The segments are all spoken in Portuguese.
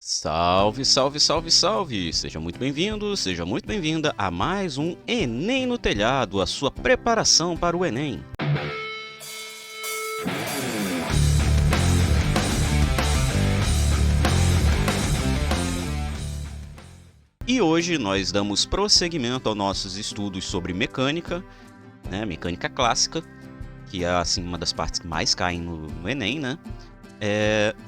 Salve, salve, salve, salve! Seja muito bem-vindo, seja muito bem-vinda a mais um Enem no Telhado, a sua preparação para o Enem. E hoje nós damos prosseguimento aos nossos estudos sobre mecânica, mecânica clássica, que é assim uma das partes que mais caem no Enem, né?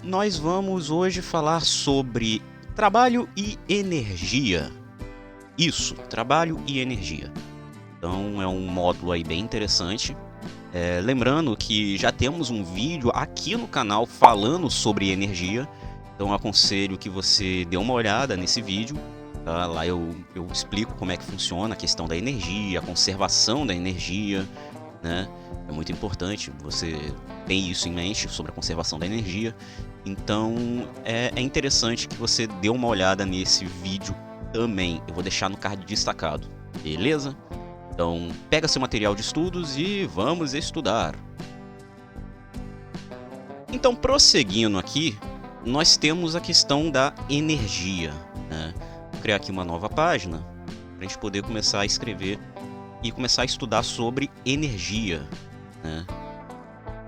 Nós vamos hoje falar sobre trabalho e energia. Isso, trabalho e energia. Então é um módulo aí bem interessante. Lembrando que já temos um vídeo aqui no canal falando sobre energia. Então aconselho que você dê uma olhada nesse vídeo. Tá? Lá eu explico como é que funciona a questão da energia, a conservação da energia, né? É muito importante você ter isso em mente sobre a conservação da energia. Então é interessante que você dê uma olhada nesse vídeo também. Eu vou deixar no card destacado, beleza? Então pega seu material de estudos e vamos estudar. Então, prosseguindo aqui, nós temos a questão da energia, né? Vou criar aqui uma nova página para a gente poder começar a escrever e começar a estudar sobre energia, né?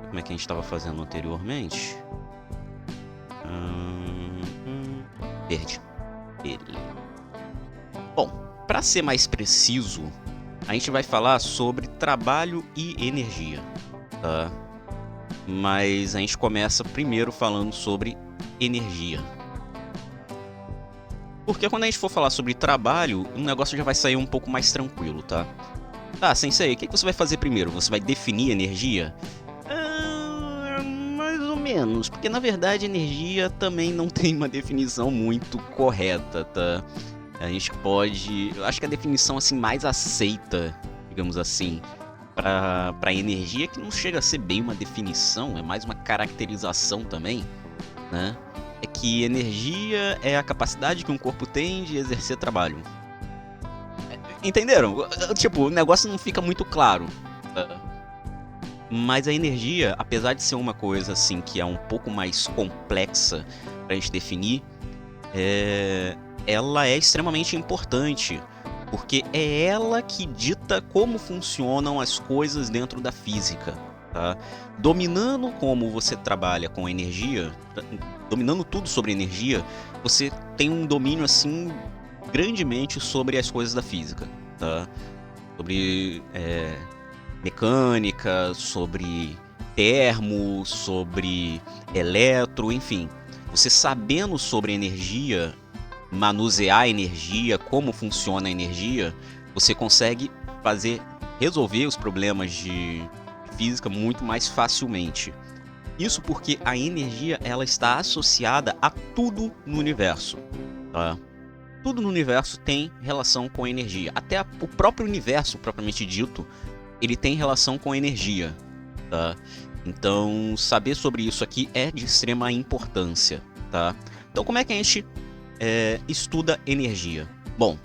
Como é que a gente estava fazendo anteriormente? Verde. Bom, para ser mais preciso, a gente vai falar sobre trabalho e energia, tá? Mas a gente começa primeiro falando sobre energia. Porque quando a gente for falar sobre trabalho, o negócio já vai sair um pouco mais tranquilo, tá? Tá, Sensei, o que você vai fazer primeiro? Você vai definir energia? Mais ou menos, porque na verdade energia também não tem uma definição muito correta, tá? A gente pode... Eu acho que a definição assim mais aceita, digamos assim, para energia, que não chega a ser bem uma definição, é mais uma caracterização também, né? É que energia é a capacidade que um corpo tem de exercer trabalho. Entenderam? Tipo, o negócio não fica muito claro. Mas a energia, apesar de ser uma coisa assim que é um pouco mais complexa pra gente definir, ela é extremamente importante, porque é ela que dita como funcionam as coisas dentro da física, tá? Dominando como você trabalha com energia, dominando tudo sobre energia, você tem um domínio assim grandemente sobre as coisas da física, tá? Sobre mecânica, sobre termo, sobre eletro, enfim. Você sabendo sobre energia, manusear energia, como funciona a energia, você consegue resolver os problemas de física muito mais facilmente. Isso porque a energia ela está associada a tudo no universo, tá? Tudo no universo tem relação com energia. Até o próprio universo, propriamente dito, ele tem relação com energia, tá? Então, saber sobre isso aqui é de extrema importância, tá? Então, como é que a gente estuda energia? Bom,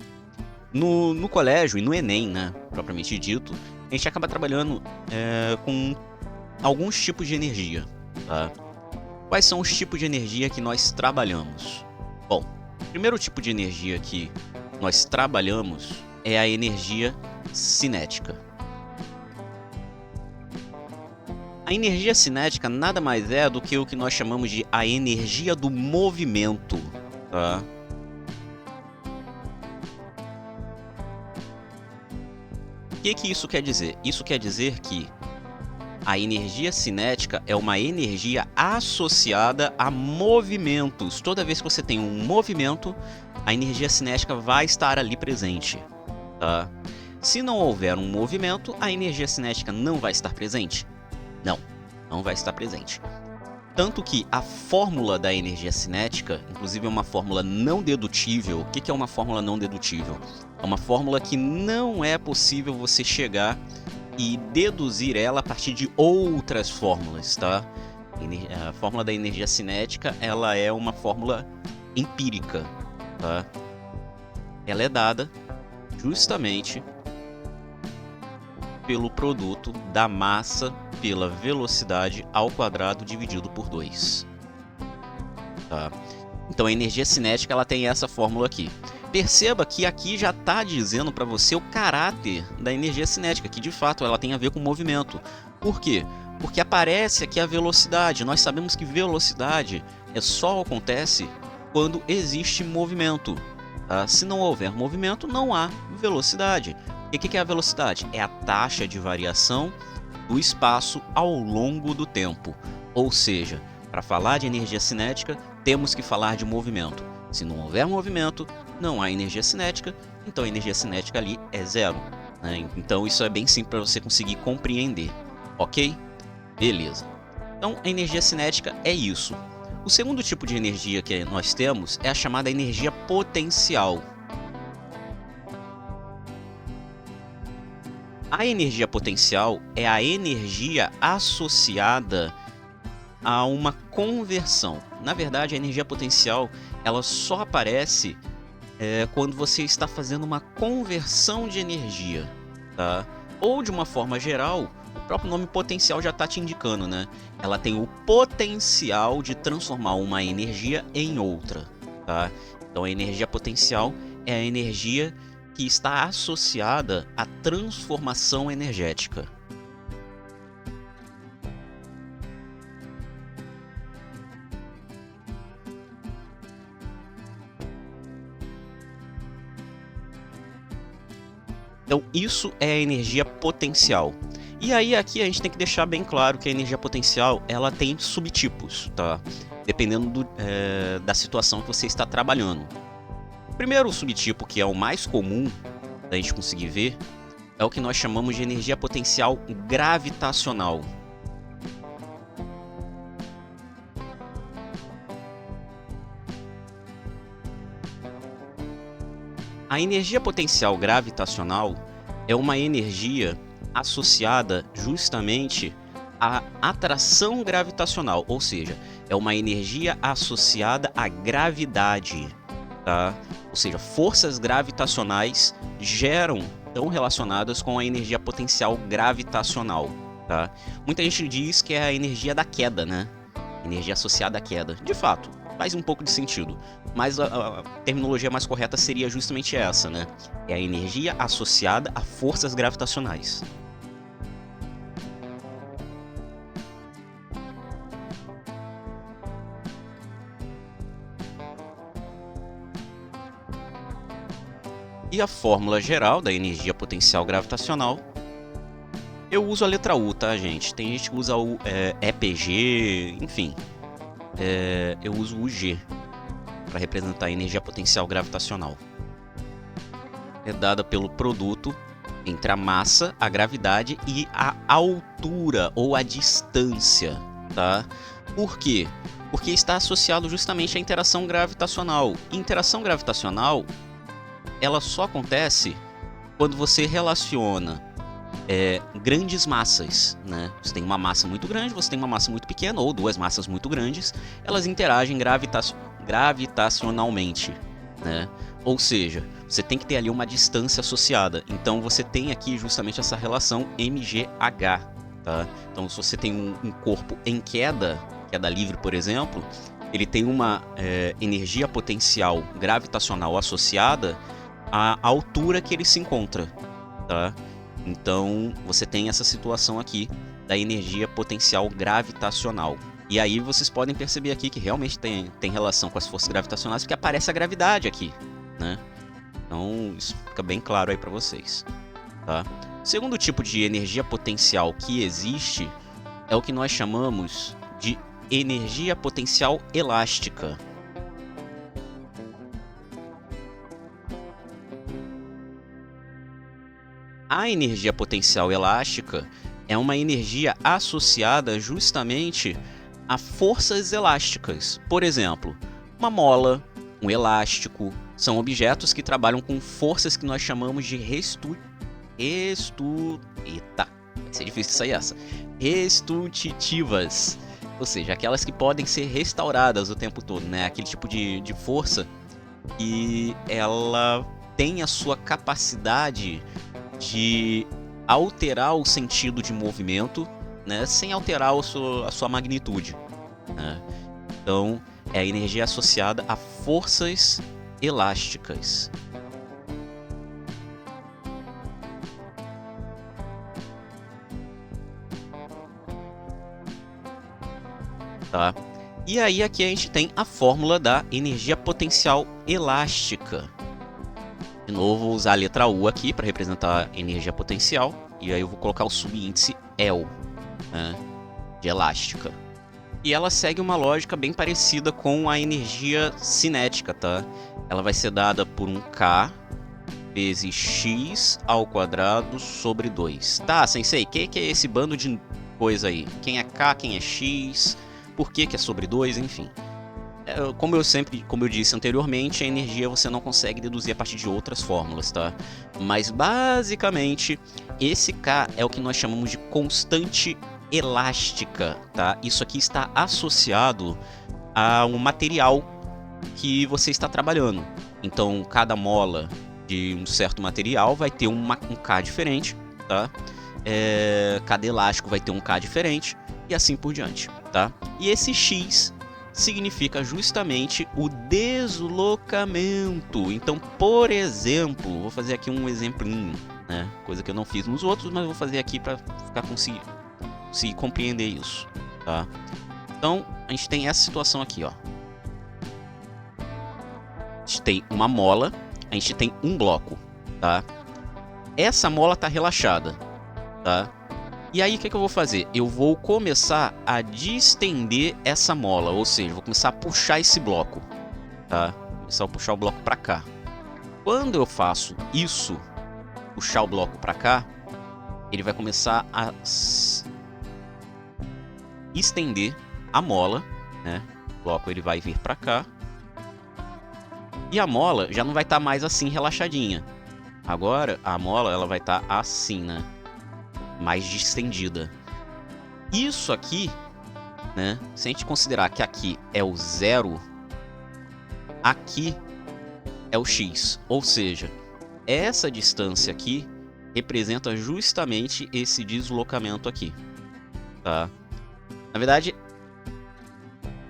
no colégio e no Enem, né, propriamente dito, a gente acaba trabalhando com alguns tipos de energia, tá? Quais são os tipos de energia que nós trabalhamos? Bom, o primeiro tipo de energia que nós trabalhamos é a energia cinética. A energia cinética nada mais é do que o que nós chamamos de a energia do movimento, tá? O que isso quer dizer? Isso quer dizer que a energia cinética é uma energia associada a movimentos. Toda vez que você tem um movimento, a energia cinética vai estar ali presente, tá? Se não houver um movimento, a energia cinética não vai estar presente? Não vai estar presente. Tanto que a fórmula da energia cinética, inclusive é uma fórmula não dedutível. O que é uma fórmula não dedutível? É uma fórmula que não é possível você chegar e deduzir ela a partir de outras fórmulas, tá? A fórmula da energia cinética, ela é uma fórmula empírica, tá? Ela é dada justamente pelo produto da massa pela velocidade ao quadrado dividido por 2. Tá? Então a energia cinética ela tem essa fórmula aqui. Perceba que aqui já está dizendo para você o caráter da energia cinética, que de fato ela tem a ver com movimento. Por quê? Porque aparece aqui a velocidade. Nós sabemos que velocidade só acontece quando existe movimento. Tá? Se não houver movimento, não há velocidade. E o que é a velocidade? É a taxa de variação do espaço ao longo do tempo. Ou seja, para falar de energia cinética, temos que falar de movimento. Se não houver movimento, não há energia cinética, então a energia cinética ali é zero. Né? Então isso é bem simples para você conseguir compreender. Ok? Beleza. Então a energia cinética é isso. O segundo tipo de energia que nós temos é a chamada energia potencial. A energia potencial é a energia associada a uma conversão. Na verdade, a energia potencial ela só aparece quando você está fazendo uma conversão de energia, tá? Ou de uma forma geral, o próprio nome potencial já está te indicando, né? Ela tem o potencial de transformar uma energia em outra, tá? Então a energia potencial é a energia que está associada à transformação energética. Então isso é a energia potencial. E aí aqui a gente tem que deixar bem claro que a energia potencial ela tem subtipos, tá? Dependendo da situação que você está trabalhando. O primeiro subtipo, que é o mais comum da gente conseguir ver, é o que nós chamamos de energia potencial gravitacional. A energia potencial gravitacional é uma energia associada justamente à atração gravitacional, ou seja, é uma energia associada à gravidade, tá? Ou seja, forças gravitacionais estão relacionadas com a energia potencial gravitacional, tá? Muita gente diz que é a energia da queda, né? Energia associada à queda. De fato, faz um pouco de sentido, mas a terminologia mais correta seria justamente essa, né? É a energia associada a forças gravitacionais. E a fórmula geral da energia potencial gravitacional, eu uso a letra U, tá, gente? Tem gente que usa o EPG, enfim. Eu uso o G para representar a energia potencial gravitacional. É dada pelo produto entre a massa, a gravidade e a altura ou a distância, tá? Por quê? Porque está associado justamente à interação gravitacional. Interação gravitacional, ela só acontece quando você relaciona grandes massas, né? Você tem uma massa muito grande, você tem uma massa muito pequena, ou duas massas muito grandes, elas interagem gravitacionalmente, né? Ou seja, você tem que ter ali uma distância associada. Então você tem aqui justamente essa relação mgh, tá? Então se você tem um corpo em queda livre, por exemplo, ele tem uma energia potencial gravitacional associada à altura que ele se encontra, tá? Então você tem essa situação aqui da energia potencial gravitacional. E aí vocês podem perceber aqui que realmente tem relação com as forças gravitacionais, porque aparece a gravidade aqui, né? Então isso fica bem claro aí para vocês, tá? O segundo tipo de energia potencial que existe é o que nós chamamos de energia potencial elástica. A energia potencial elástica é uma energia associada justamente a forças elásticas. Por exemplo, uma mola, um elástico, são objetos que trabalham com forças que nós chamamos de restitutivas. Ou seja, aquelas que podem ser restauradas o tempo todo, né? Aquele tipo de força que ela tem a sua capacidade de alterar o sentido de movimento, né, sem alterar a sua magnitude, né? Então, é a energia associada a forças elásticas. Tá? E aí aqui a gente tem a fórmula da energia potencial elástica. De novo, vou usar a letra U aqui para representar a energia potencial. E aí eu vou colocar o subíndice EL, né, de elástica. E ela segue uma lógica bem parecida com a energia cinética, tá? Ela vai ser dada por um K vezes x ao quadrado sobre 2. Tá, sensei, o que é esse bando de coisa aí? Quem é K, quem é x, por que é sobre 2, enfim. Como eu disse anteriormente, a energia você não consegue deduzir a partir de outras fórmulas, tá? Mas basicamente, esse K é o que nós chamamos de constante elástica, tá? Isso aqui está associado a um material que você está trabalhando. Então, cada mola de um certo material vai ter um K diferente, tá? Cada elástico vai ter um K diferente e assim por diante, tá? E esse X significa justamente o deslocamento. Então, por exemplo, vou fazer aqui um exemplinho, né? Coisa que eu não fiz nos outros, mas vou fazer aqui para ficar conseguir compreender isso, tá? Então, a gente tem essa situação aqui, ó. A gente tem uma mola, a gente tem um bloco, tá? Essa mola tá relaxada, tá? E aí, o que eu vou fazer? Eu vou começar a distender essa mola, ou seja, vou começar a puxar esse bloco, tá? Começar a puxar o bloco para cá. Quando eu faço isso, puxar o bloco para cá, ele vai começar a estender a mola, né? O bloco ele vai vir para cá. E a mola já não vai estar mais assim relaxadinha. Agora a mola ela vai estar assim, né? Mais distendida. Isso aqui, né? Se a gente considerar que aqui é o zero, aqui é o x. Ou seja, essa distância aqui representa justamente esse deslocamento aqui, tá? Na verdade,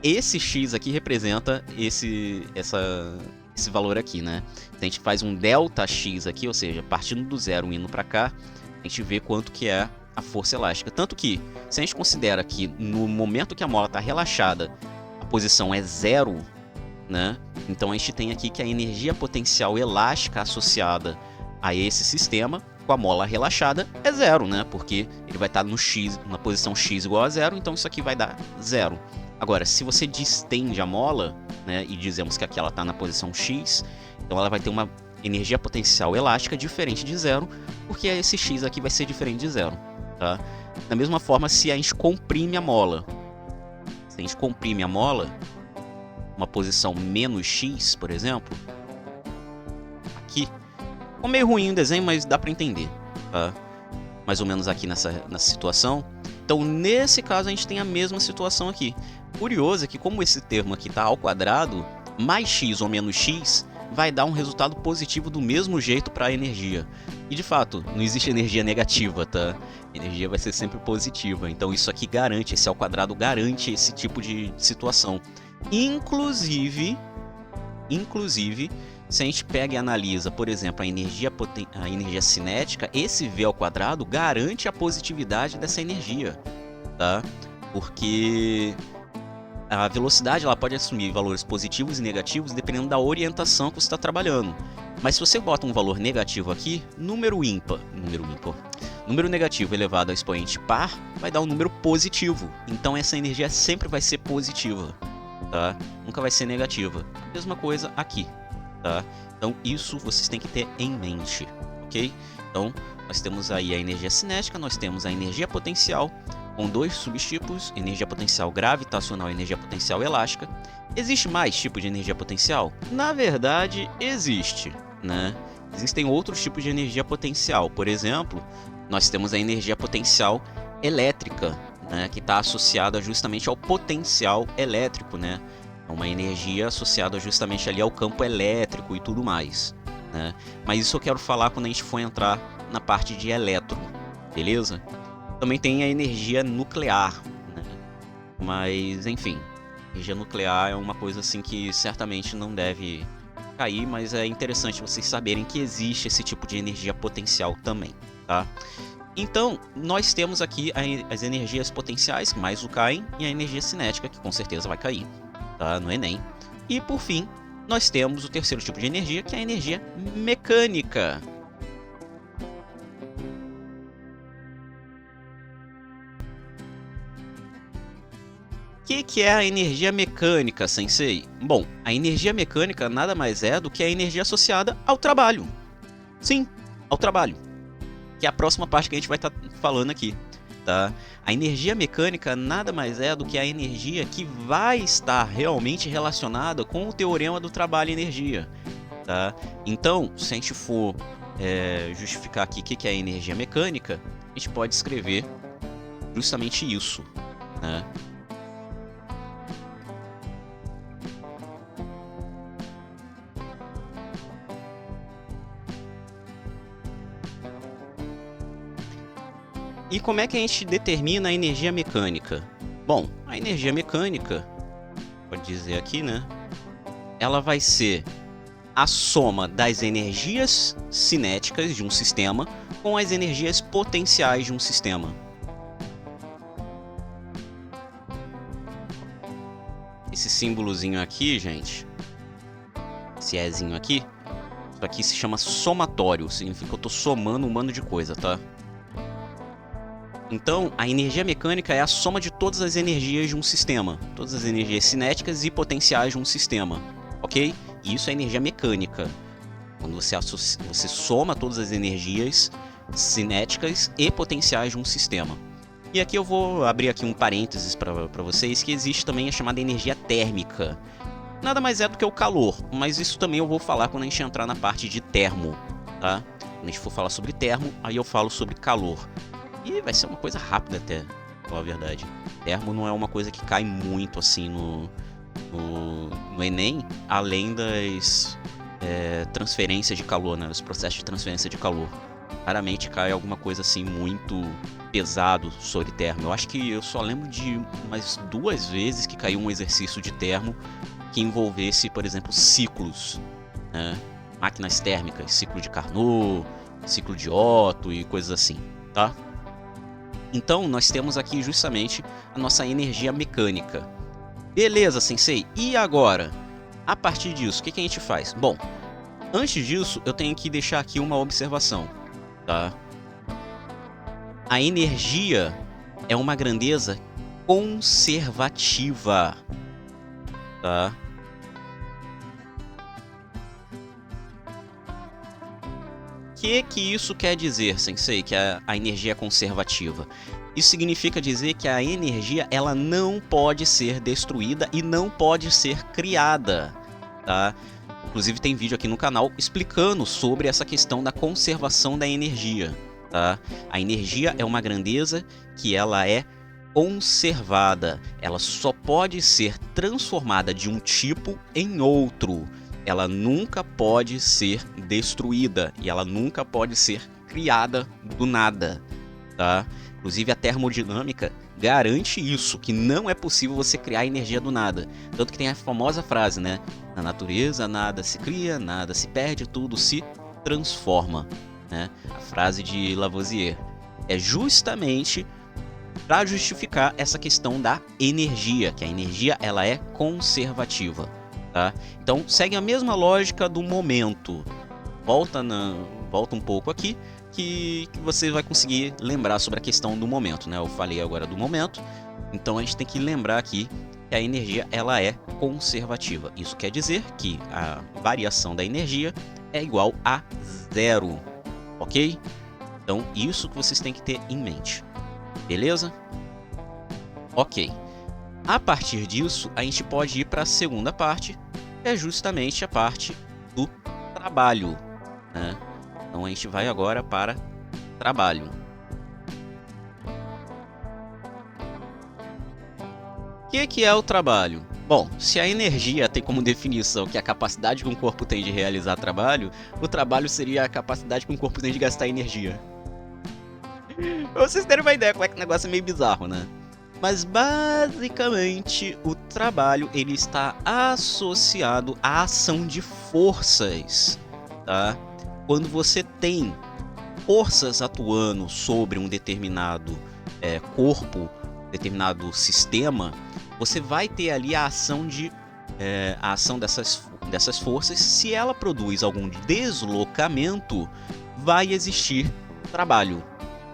esse x aqui representa esse valor aqui, né? Se a gente faz um delta x aqui, ou seja, partindo do zero indo para cá, a gente vê quanto que é a força elástica. Tanto que, se a gente considera que no momento que a mola está relaxada, a posição é zero, né? Então a gente tem aqui que a energia potencial elástica associada a esse sistema, com a mola relaxada, é zero, né? Porque ele vai estar no x, na posição x igual a zero, então isso aqui vai dar zero. Agora, se você distende a mola, né, e dizemos que aqui ela está na posição x, então ela vai ter uma energia potencial elástica diferente de zero, porque esse x aqui vai ser diferente de zero, tá? Da mesma forma, se a gente comprime a mola, uma posição menos x, por exemplo, aqui, ficou meio ruim o desenho, mas dá para entender, tá? Mais ou menos aqui nessa situação. Então, nesse caso, a gente tem a mesma situação aqui. Curioso é que, como esse termo aqui está ao quadrado, mais x ou menos x vai dar um resultado positivo do mesmo jeito para a energia. E de fato, não existe energia negativa, tá? A energia vai ser sempre positiva. Então isso aqui garante, esse ao quadrado garante esse tipo de situação. Inclusive, se a gente pega e analisa, por exemplo, a energia cinética, esse V ao quadrado garante a positividade dessa energia, tá? Porque a velocidade ela pode assumir valores positivos e negativos dependendo da orientação que você está trabalhando. Mas se você bota um valor negativo aqui, número negativo elevado ao expoente par vai dar um número positivo. Então essa energia sempre vai ser positiva, tá? Nunca vai ser negativa. Mesma coisa aqui, tá? Então isso vocês têm que ter em mente, ok? Então nós temos aí a energia cinética, nós temos a energia potencial, com dois subtipos, energia potencial gravitacional e energia potencial elástica. Existe mais tipo de energia potencial? Na verdade, existe, né? Existem outros tipos de energia potencial. Por exemplo, nós temos a energia potencial elétrica, né? Que está associada justamente ao potencial elétrico, né? É uma energia associada justamente ali ao campo elétrico e tudo mais, né? Mas isso eu quero falar quando a gente for entrar na parte de elétron, beleza? Também tem a energia nuclear, né? Mas, enfim, Energia nuclear é uma coisa assim que certamente não deve cair, mas é interessante vocês saberem que existe esse tipo de energia potencial também, tá? Então, nós temos aqui as energias potenciais, que mais o caem, e a energia cinética, que com certeza vai cair, tá? No Enem. E, por fim, nós temos o terceiro tipo de energia, que é a energia mecânica. O que é a energia mecânica, Sensei? Bom, a energia mecânica nada mais é do que a energia associada ao trabalho. Sim, ao trabalho. Que é a próxima parte que a gente vai estar falando aqui, tá? A energia mecânica nada mais é do que a energia que vai estar realmente relacionada com o teorema do trabalho e energia, tá? Então, se a gente for justificar aqui o que é a energia mecânica, a gente pode escrever justamente isso, né? E como é que a gente determina a energia mecânica? Bom, a energia mecânica, pode dizer aqui, né? Ela vai ser a soma das energias cinéticas de um sistema com as energias potenciais de um sistema. Esse símbolozinho aqui, gente, esse Ezinho aqui, isso aqui se chama somatório, significa que eu estou somando um bando de coisa, tá? Então, a energia mecânica é a soma de todas as energias de um sistema, todas as energias cinéticas e potenciais de um sistema, ok? E isso é energia mecânica, quando você soma todas as energias cinéticas e potenciais de um sistema. E aqui eu vou abrir aqui um parênteses para vocês, que existe também a chamada energia térmica. Nada mais é do que o calor, mas isso também eu vou falar quando a gente entrar na parte de termo, tá? Quando a gente for falar sobre termo, aí eu falo sobre calor. E vai ser uma coisa rápida até, pra falar a verdade. Termo não é uma coisa que cai muito assim no Enem, além das transferências de calor, né? Os processos de transferência de calor. Raramente cai alguma coisa assim muito pesado sobre termo. Eu acho que eu só lembro de umas 2 vezes que caiu um exercício de termo que envolvesse, por exemplo, ciclos, né? Máquinas térmicas, ciclo de Carnot, ciclo de Otto e coisas assim, tá? Então, nós temos aqui justamente a nossa energia mecânica. Beleza, Sensei. E agora? A partir disso, o que a gente faz? Bom, antes disso, eu tenho que deixar aqui uma observação, tá? A energia é uma grandeza conservativa, tá? O que isso quer dizer, Sensei, que a energia é conservativa? Isso significa dizer que a energia ela não pode ser destruída e não pode ser criada, tá? Inclusive tem vídeo aqui no canal explicando sobre essa questão da conservação da energia, tá? A energia é uma grandeza que ela é conservada, ela só pode ser transformada de um tipo em outro. Ela nunca pode ser destruída e ela nunca pode ser criada do nada, tá? Inclusive a termodinâmica garante isso, que não é possível você criar energia do nada. Tanto que tem a famosa frase, né? Na natureza nada se cria, nada se perde, tudo se transforma, né? A frase de Lavoisier. É justamente para justificar essa questão da energia, que a energia ela é conservativa. Tá? Então segue a mesma lógica do momento. Volta um pouco aqui que você vai conseguir lembrar sobre a questão do momento, né? Eu falei agora do momento, então a gente tem que lembrar aqui que a energia ela é conservativa. Isso quer dizer que a variação da energia é igual a 0, ok? Então isso que vocês têm que ter em mente, beleza? Ok. A partir disso, a gente pode ir para a segunda parte, que é justamente a parte do trabalho, né? Então a gente vai agora para trabalho. O que é o trabalho? Bom, se a energia tem como definição que a capacidade que um corpo tem de realizar trabalho, o trabalho seria a capacidade que um corpo tem de gastar energia. Pra vocês terem uma ideia como é que o negócio é meio bizarro, né? Mas basicamente o trabalho ele está associado à ação de forças, tá? Quando você tem forças atuando sobre um determinado corpo, determinado sistema, você vai ter ali a ação dessas forças. Se ela produz algum deslocamento, vai existir trabalho,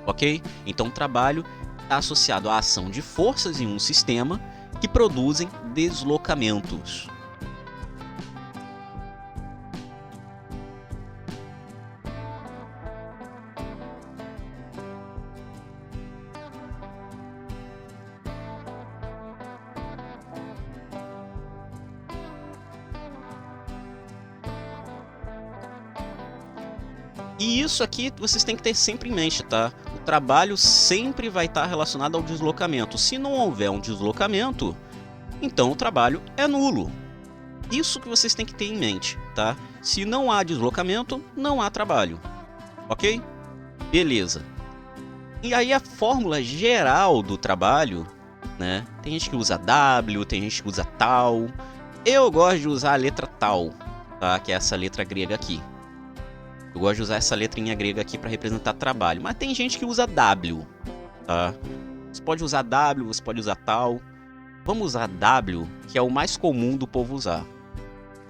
ok? Então, trabalho está associado à ação de forças em um sistema que produzem deslocamentos. E isso aqui vocês têm que ter sempre em mente, tá? O trabalho sempre vai estar relacionado ao deslocamento. Se não houver um deslocamento, então o trabalho é nulo. Isso que vocês têm que ter em mente, tá? Se não há deslocamento, não há trabalho. Ok? Beleza. E aí a fórmula geral do trabalho, né? Tem gente que usa W, tem gente que usa tal. Eu gosto de usar a letra tal, tá? Que é essa letra grega aqui. Eu gosto de usar essa letrinha grega aqui para representar trabalho. Mas tem gente que usa W, tá? Você pode usar W, você pode usar tal. Vamos usar W, que é o mais comum do povo usar.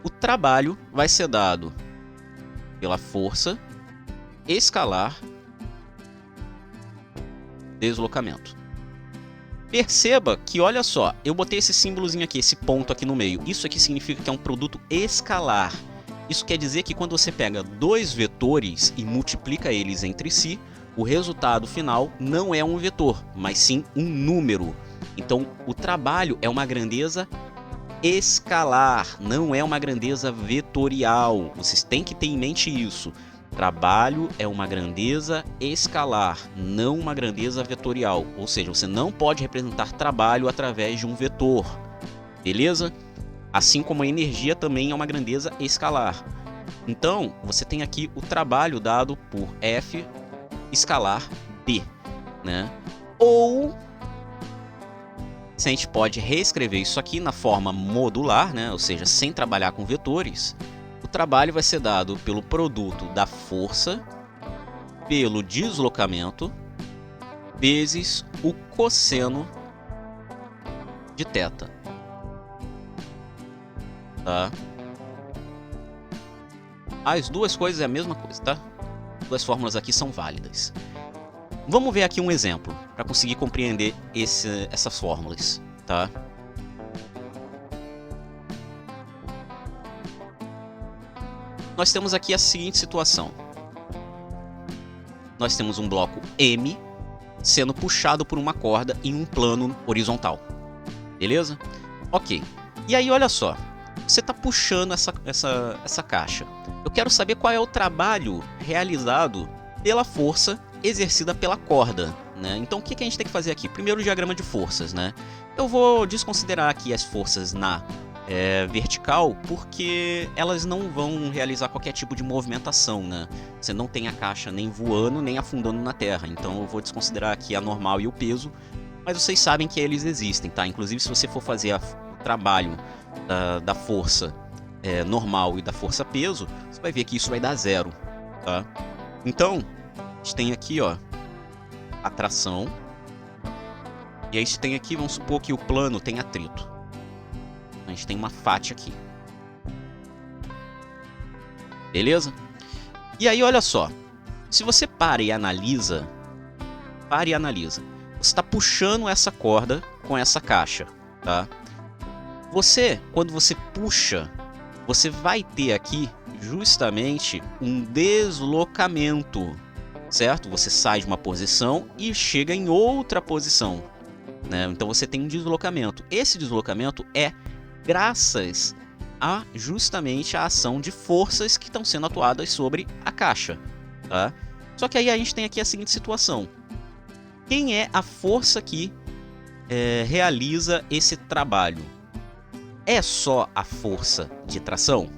O trabalho vai ser dado pela força escalar deslocamento. Perceba que, olha só, eu botei esse símbolozinho aqui, esse ponto aqui no meio. Isso aqui significa que é um produto escalar. Isso quer dizer que quando você pega dois vetores e multiplica eles entre si, o resultado final não é um vetor, mas sim um número. Então, o trabalho é uma grandeza escalar, não é uma grandeza vetorial. Vocês têm que ter em mente isso. Trabalho é uma grandeza escalar, não uma grandeza vetorial. Ou seja, você não pode representar trabalho através de um vetor. Beleza? Assim como a energia também é uma grandeza escalar. Então, você tem aqui o trabalho dado por F escalar D, né? Ou se a gente pode reescrever isso aqui na forma modular, né? Ou seja, sem trabalhar com vetores, o trabalho vai ser dado pelo produto da força pelo deslocamento vezes o cosseno de θ. Tá? As duas coisas é a mesma coisa, tá? As duas fórmulas aqui são válidas. Vamos ver aqui um exemplo para conseguir compreender essas fórmulas, tá? Nós temos aqui a seguinte situação. Nós temos um bloco M sendo puxado por uma corda em um plano horizontal. Beleza? Ok. E aí, olha só. Você está puxando essa caixa. Eu quero saber qual é o trabalho realizado pela força exercida pela corda, né? Então, o que a gente tem que fazer aqui? Primeiro, o diagrama de forças, né? Eu vou desconsiderar aqui as forças na vertical, porque elas não vão realizar qualquer tipo de movimentação, né? Você não tem a caixa nem voando, nem afundando na terra. Então, eu vou desconsiderar aqui a normal e o peso, mas vocês sabem que eles existem, tá? Inclusive, se você for fazer o trabalho da força normal e da força peso, você vai ver que isso vai dar zero, tá? Então, a gente tem aqui, ó, a tração. E aí a gente tem aqui, vamos supor que o plano tem atrito. A gente tem uma faixa aqui. Beleza? E aí, olha só. Se você para e analisa, você está puxando essa corda com essa caixa, tá? Quando você puxa, você vai ter aqui justamente um deslocamento, certo? Você sai de uma posição e chega em outra posição, né? Então você tem um deslocamento. Esse deslocamento é graças a justamente a ação de forças que estão sendo atuadas sobre a caixa, tá? Só que aí a gente tem aqui a seguinte situação. Quem é a força que realiza esse trabalho? É só a força de tração?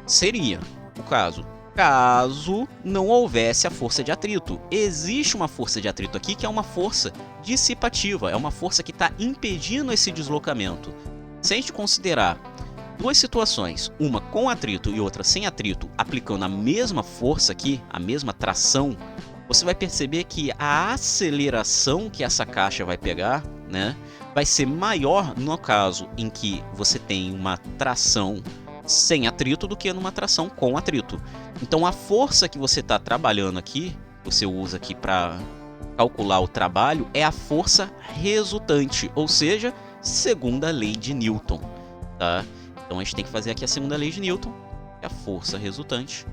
Seria o caso. caso não houvesse a força de atrito. Existe uma força de atrito aqui que é uma força dissipativa, é uma força que está impedindo esse deslocamento. Se a gente considerar duas situações, uma com atrito e outra sem atrito, aplicando a mesma força aqui, a mesma tração, você vai perceber que a aceleração que essa caixa vai pegar, né, vai ser maior no caso em que você tem uma tração sem atrito do que numa tração com atrito. Então a força que você está trabalhando aqui, você usa aqui para calcular o trabalho, é a força resultante, ou seja, segunda lei de Newton, tá? Então a gente tem que fazer aqui a segunda lei de Newton, que a força resultante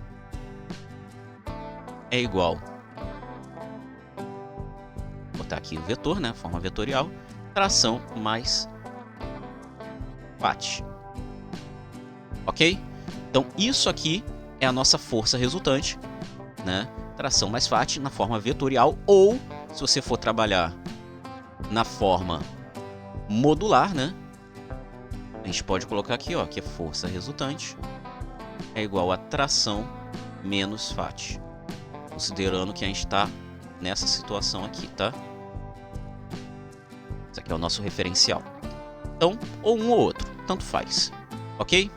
é igual, vou botar aqui o vetor, né, forma vetorial, tração mais Fat. Ok? Então isso aqui é a nossa força resultante, né? Tração mais Fat na forma vetorial, ou se você for trabalhar na forma modular, né? A gente pode colocar aqui, ó, que a força resultante é igual a tração menos Fat, considerando que a gente está nessa situação aqui, tá? Esse aqui é o nosso referencial. Então, ou um ou outro, tanto faz, ok?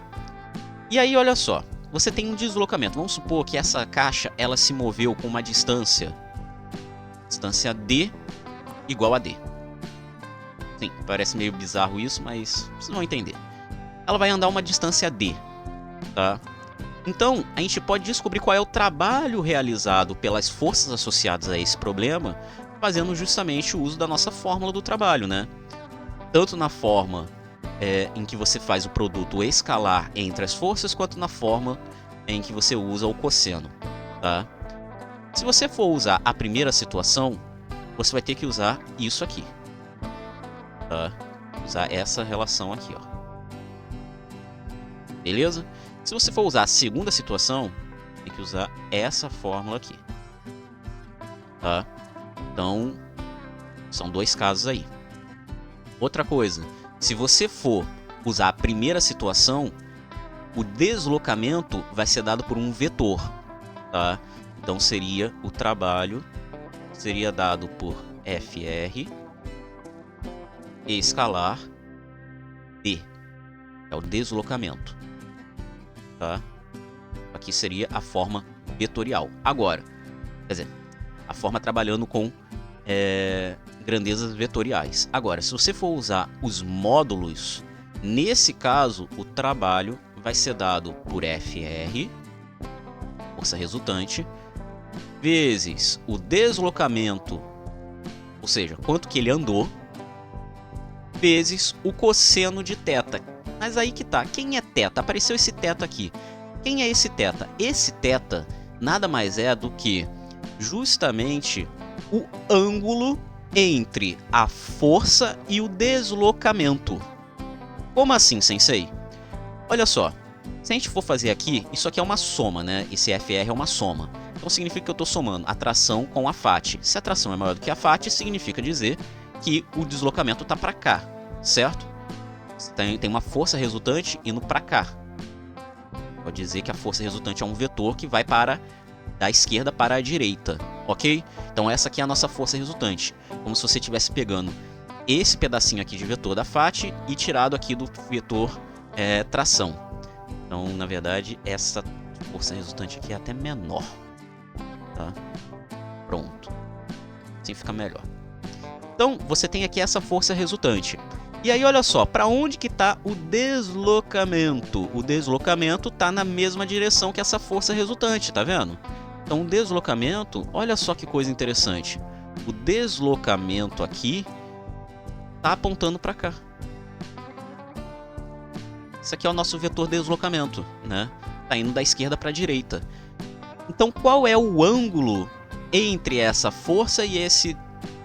E aí, olha só, você tem um deslocamento. Vamos supor que essa caixa ela se moveu com uma distância D igual a D. Sim, parece meio bizarro isso, mas vocês vão entender. Ela vai andar uma distância D, tá? Então, a gente pode descobrir qual é o trabalho realizado pelas forças associadas a esse problema, fazendo justamente o uso da nossa fórmula do trabalho, né? Tanto na forma em que você faz o produto escalar entre as forças, quanto na forma em que você usa o cosseno, tá? Se você for usar a primeira situação, você vai ter que usar isso aqui, tá? Usar essa relação aqui, ó. Beleza? Se você for usar a segunda situação, tem que usar essa fórmula aqui, tá? Então, são dois casos aí. Outra coisa, se você for usar a primeira situação, o deslocamento vai ser dado por um vetor, tá? Então seria o trabalho, seria dado por FR escalar D, é o deslocamento, tá? Aqui seria a forma vetorial. Agora, quer dizer, a forma trabalhando com grandezas vetoriais. Agora, se você for usar os módulos, nesse caso o trabalho vai ser dado por FR, força resultante, vezes o deslocamento, ou seja, quanto que ele andou, vezes o cosseno de θ. Mas aí que tá, quem é θ? Apareceu esse θ aqui. Quem é esse θ? Esse θ nada mais é do que justamente o ângulo entre a força e o deslocamento. Como assim, sensei? Olha só, se a gente for fazer aqui, isso aqui é uma soma, né? Esse FR é uma soma. Então significa que eu estou somando a tração com a Fat. Se a tração é maior do que a Fat, significa dizer que o deslocamento está para cá, certo? Tem uma força resultante indo para cá. Pode dizer que a força resultante é um vetor que vai da esquerda para a direita, ok? Então essa aqui é a nossa força resultante. Como se você estivesse pegando esse pedacinho aqui de vetor da Fat e tirado aqui do vetor tração. Então, na verdade, essa força resultante aqui é até menor, tá? Pronto. Assim fica melhor. Então, você tem aqui essa força resultante. E aí, olha só, para onde que está o deslocamento? O deslocamento está na mesma direção que essa força resultante, tá vendo? Então, o deslocamento, olha só que coisa interessante. O deslocamento aqui está apontando para cá. Esse aqui é o nosso vetor deslocamento, né? Tá indo da esquerda para a direita. Então, qual é o ângulo entre essa força e esse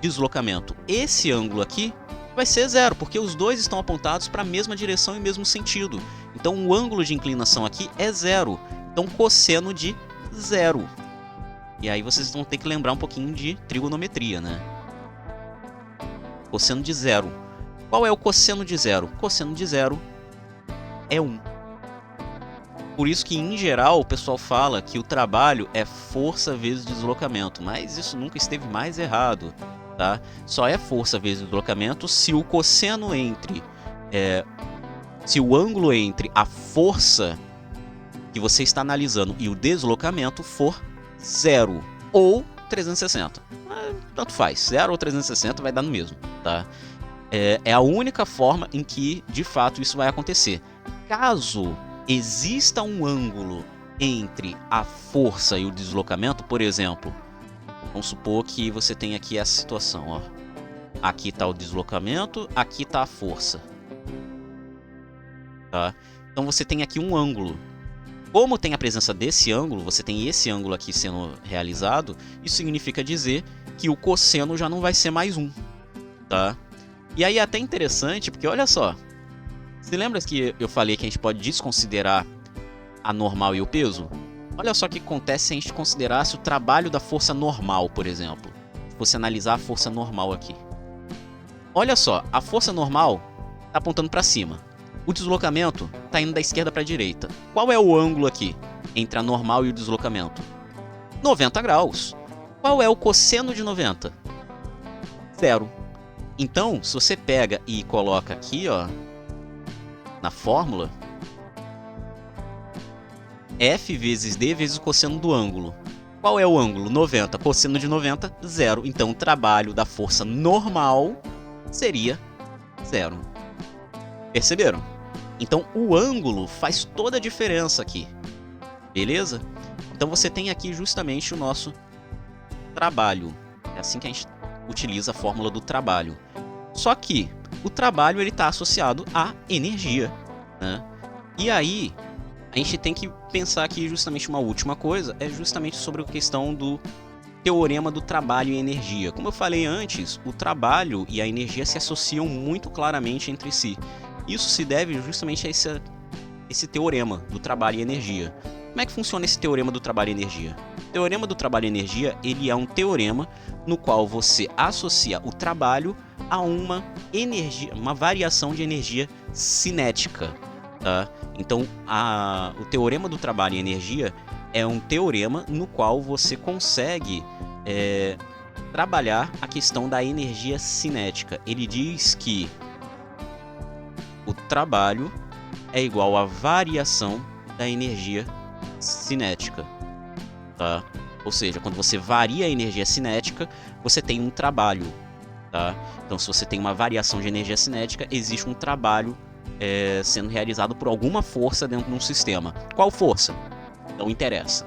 deslocamento? Esse ângulo aqui vai ser zero, porque os dois estão apontados para a mesma direção e mesmo sentido. Então, o ângulo de inclinação aqui é zero. Então, cosseno de zero. E aí vocês vão ter que lembrar um pouquinho de trigonometria, né? Cosseno de zero. Qual é o cosseno de zero? Cosseno de zero é 1. Por isso que, em geral, o pessoal fala que o trabalho é força vezes deslocamento, mas isso nunca esteve mais errado, tá? Só é força vezes deslocamento se o cosseno entre... se o ângulo entre a força que você está analisando e o deslocamento for 0 ou 360. Tanto faz, 0 ou 360 vai dar no mesmo, tá? É a única forma em que, de fato, isso vai acontecer. Caso exista um ângulo entre a força e o deslocamento, por exemplo, vamos supor que você tem aqui essa situação, ó. Aqui está o deslocamento, aqui está a força. Tá? Então você tem aqui um ângulo. Como tem a presença desse ângulo, você tem esse ângulo aqui sendo realizado, isso significa dizer que o cosseno já não vai ser mais 1. Tá? E aí é até interessante, porque olha só. Você lembra que eu falei que a gente pode desconsiderar a normal e o peso? Olha só o que acontece se a gente considerasse o trabalho da força normal, por exemplo. Se você analisar a força normal aqui. Olha só, a força normal está apontando para cima. O deslocamento está indo da esquerda para a direita. Qual é o ângulo aqui entre a normal e o deslocamento? 90 graus. Qual é o cosseno de 90? 0. Então, se você pega e coloca aqui, ó, na fórmula, F vezes D vezes o cosseno do ângulo. Qual é o ângulo? 90. Cosseno de 90, 0. Então, o trabalho da força normal seria 0. Perceberam? Então, o ângulo faz toda a diferença aqui. Beleza? Então, você tem aqui justamente o nosso trabalho. É assim que a gente utiliza a fórmula do trabalho. Só que o trabalho está associado à energia, né? E aí, a gente tem que pensar aqui justamente uma última coisa, é justamente sobre a questão do teorema do trabalho e energia. Como eu falei antes, o trabalho e a energia se associam muito claramente entre si. Isso se deve justamente a esse teorema do trabalho e energia. Como é que funciona esse teorema do trabalho e energia? O teorema do trabalho e energia, ele é um teorema no qual você associa o trabalho a uma energia, uma variação de energia cinética, tá? Então, o teorema do trabalho e energia é um teorema no qual você consegue trabalhar a questão da energia cinética. Ele diz que o trabalho é igual à variação da energia cinética, tá? Ou seja, quando você varia a energia cinética, você tem um trabalho, tá? Então, se você tem uma variação de energia cinética, existe um trabalho sendo realizado por alguma força dentro de um sistema. Qual força? Não interessa.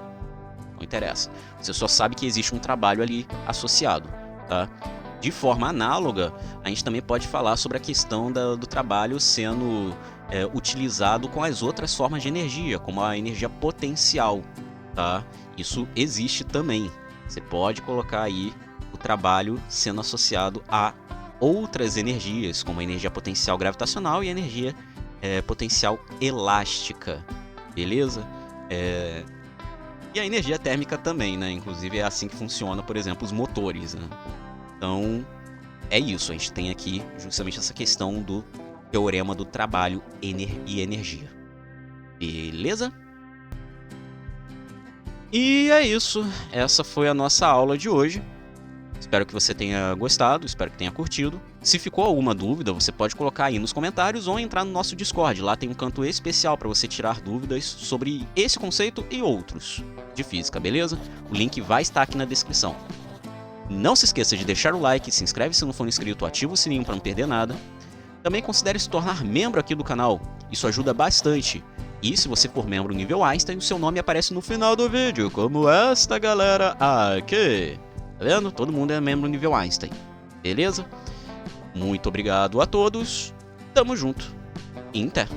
Não interessa. Você só sabe que existe um trabalho ali associado, tá? De forma análoga, a gente também pode falar sobre a questão do trabalho sendo utilizado com as outras formas de energia, como a energia potencial, tá? Isso existe também. Você pode colocar aí o trabalho sendo associado a outras energias, como a energia potencial gravitacional e a energia potencial elástica, beleza? E a energia térmica também, né? Inclusive é assim que funciona, por exemplo, os motores, né? Então, é isso. A gente tem aqui justamente essa questão do teorema do trabalho e energia. Beleza? E é isso. Essa foi a nossa aula de hoje. Espero que você tenha gostado, espero que tenha curtido. Se ficou alguma dúvida, você pode colocar aí nos comentários ou entrar no nosso Discord. Lá tem um canto especial para você tirar dúvidas sobre esse conceito e outros de física, beleza? O link vai estar aqui na descrição. Não se esqueça de deixar o like, se inscreve se não for inscrito, ativa o sininho para não perder nada. Também considere se tornar membro aqui do canal, isso ajuda bastante. E se você for membro nível Einstein, o seu nome aparece no final do vídeo, como esta galera aqui. Tá vendo? Todo mundo é membro nível Einstein, beleza? Muito obrigado a todos, tamo junto, Inter!